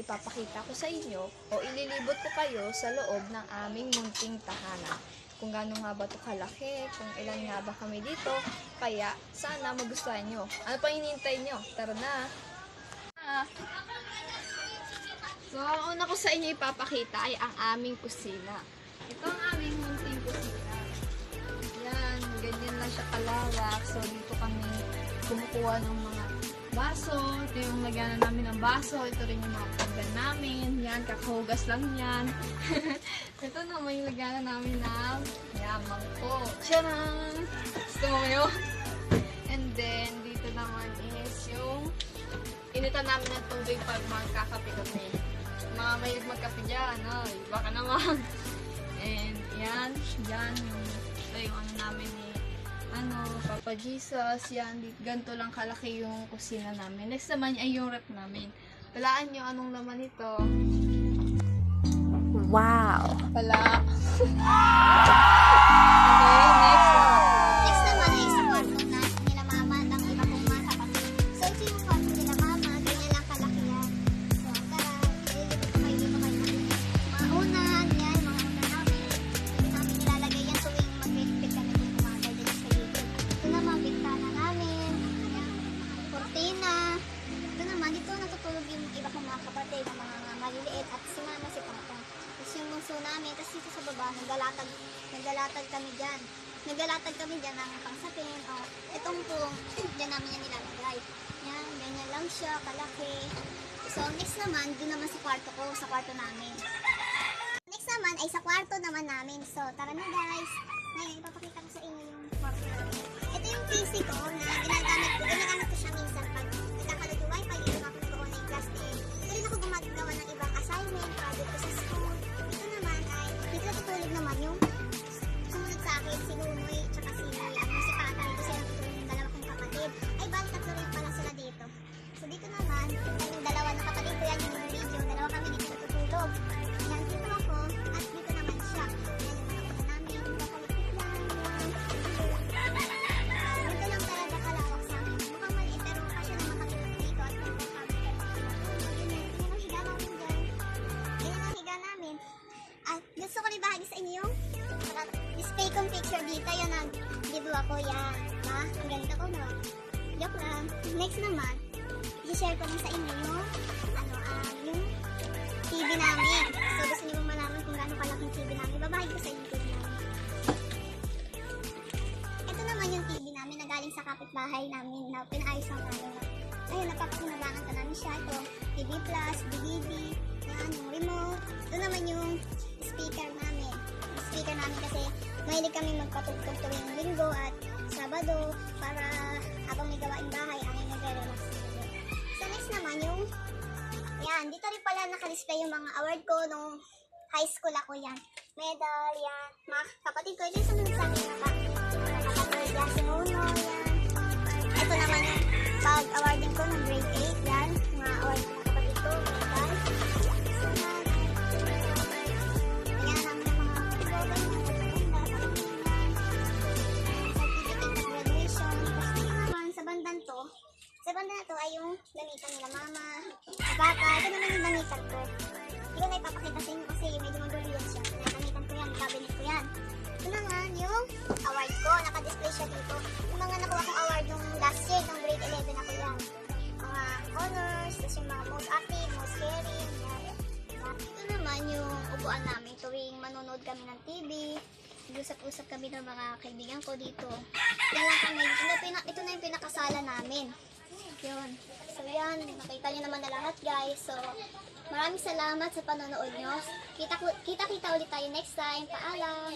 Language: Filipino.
ipapakita ko sa inyo o ililibot ko kayo sa loob ng aming munting tahanan. Kung gaano nga ba ito kalaki, kung ilan nga ba kami dito, kaya sana magustuhan nyo. Ano pa hinihintay nyo? Tara na! So, ang una ko sa inyo ipapakita ay ang aming kusina. Ito ang aming munting kusina. Yan, ganyan lang siya kalawak. So, dito kami kumukuha ng mga baso. Ito yung lagyanan namin ng baso. Ito rin yung mga pagdan namin. Yan, kakahugas lang yan. Ito naman yung lagyanan namin ng mangkok. Tcharam! Gusto mo yun? And then, dito naman is yung initan namin ng tubig pag magkakape kami. Mga mahilig magkape dyan. Ay, baka naman. And yan. Ito yung ano namin ni Papa Jesus. Yan. Ganito lang kalaki yung kusina namin. Next naman ay yung rep namin. Talaan nyo anong laman ito. Wow! Pala. Next naman ay sa kwarto na nila mama ng iba kong mga kapatid. So, ito yung kwarto nila mama, ganyan lang kalaki yan. So, tara, ililipot ko kayo dito kayo ng mga unan, yan, mga unan namin. Hindi namin nilalagay yan tuwing mag-repeat kami kung kumagal dito sa YouTube. Ito naman, bintana namin, yan, kortina. Ito naman, dito natutulog yung iba kong mga kapatid, ang mga maliliit, at si mama, si papa. Tapos yung muso namin, tapos dito sa baba, naglalatag kami dyan. Naglalatag kami dyan ng pangsapin. O, itong pong, dyan namin yan nilalagay. Yan, ganyan lang siya, kalaki. So, next naman, dun naman sa kwarto ko, sa kwarto namin. Next naman ay sa kwarto naman namin. So, tara na guys. Ngayon, ipapakita ko sa inyo yung kwarto namin. Ito yung PC ko na ginagamit ko siya minsan pag nagkakalog yung wifi, dito ako nag-online class din. Dito rin ako gumagawa ng ibang assignment, project ko sa school. Ito naman ay, dito natutulog naman yung sumunod sa akin, si Lunoy, tsaka si Pata. Dito sila natutulog yung dalawa kong kapatid. Ay, bali tatlo rin pala sila dito. So, dito naman, yung dalawa ng kapatid ko yan, yung video, dalawa kami dito natutulog. Yan, dito ako, at dito naman siya. Yan, yung mga kapatid namin, yung kakalipit lang, dito lang talaga kalawak sa amin. Mukhang maliit, pero kasya naman kami dito at dito kami. Yan ang higa namin dyan. Yan ang higa namin. At gusto ko rin bahagi sa inyo yung display kong picture dito. Yan ang video ako. Yan. Ha? Ang ganito ko, no? Joke lang. Next naman, i-share ko lang sa inyo yung yung TV namin. So, gusto niyo bang malaman kung gaano kalaking TV namin? Babahagi ko sa inyo yung TV namin. Ito naman yung TV namin na galing sa kapitbahay namin na pinaayos lang namin. Ayun, napapakinabangan ka namin siya. Ito, TV Plus, DVD, yan, yung remote. Ito naman yung speaker namin. Yung speaker namin kasi mahilig kami magpatugtog tuwing linggo at sabado para habang may gawain bahay, ay nagre-relax. So next naman yung, yan, dito rin pala nakadisplay yung mga award ko nung high school ako yan. Medal, yan. Mga kapatid ko, ito yung sumunod sa akin mga kapatid, yan, si Nono, yan. Ito naman yung pag-awarding ko ng grade 8, yan. Mga award ng kapatid ko, medal. Sa banda na to ay yung gamitan nila mama, bata. Ito naman yung gamitan ko. Hindi ko na ipapakita sa inyo kasi medyo mag-real siya. Gamitan ko yan, cabinet ko yan. Ito naman yung award ko. Naka-display siya dito. Yung mga nakuha kong award nung last year, nung grade 11 ako yan. Mga honors, tapos yung mga most active, most caring, yan. Ito naman yung upuan namin tuwing manonood kami ng TV. Usap-usap kami ng mga kaibigan ko dito. Yan lang kami. Ito na yung pinakasala namin. Yun. So yan, nakita nyo naman na lahat guys. So, maraming salamat sa panonood nyo. Kita-kita ulit tayo next time. Paalam!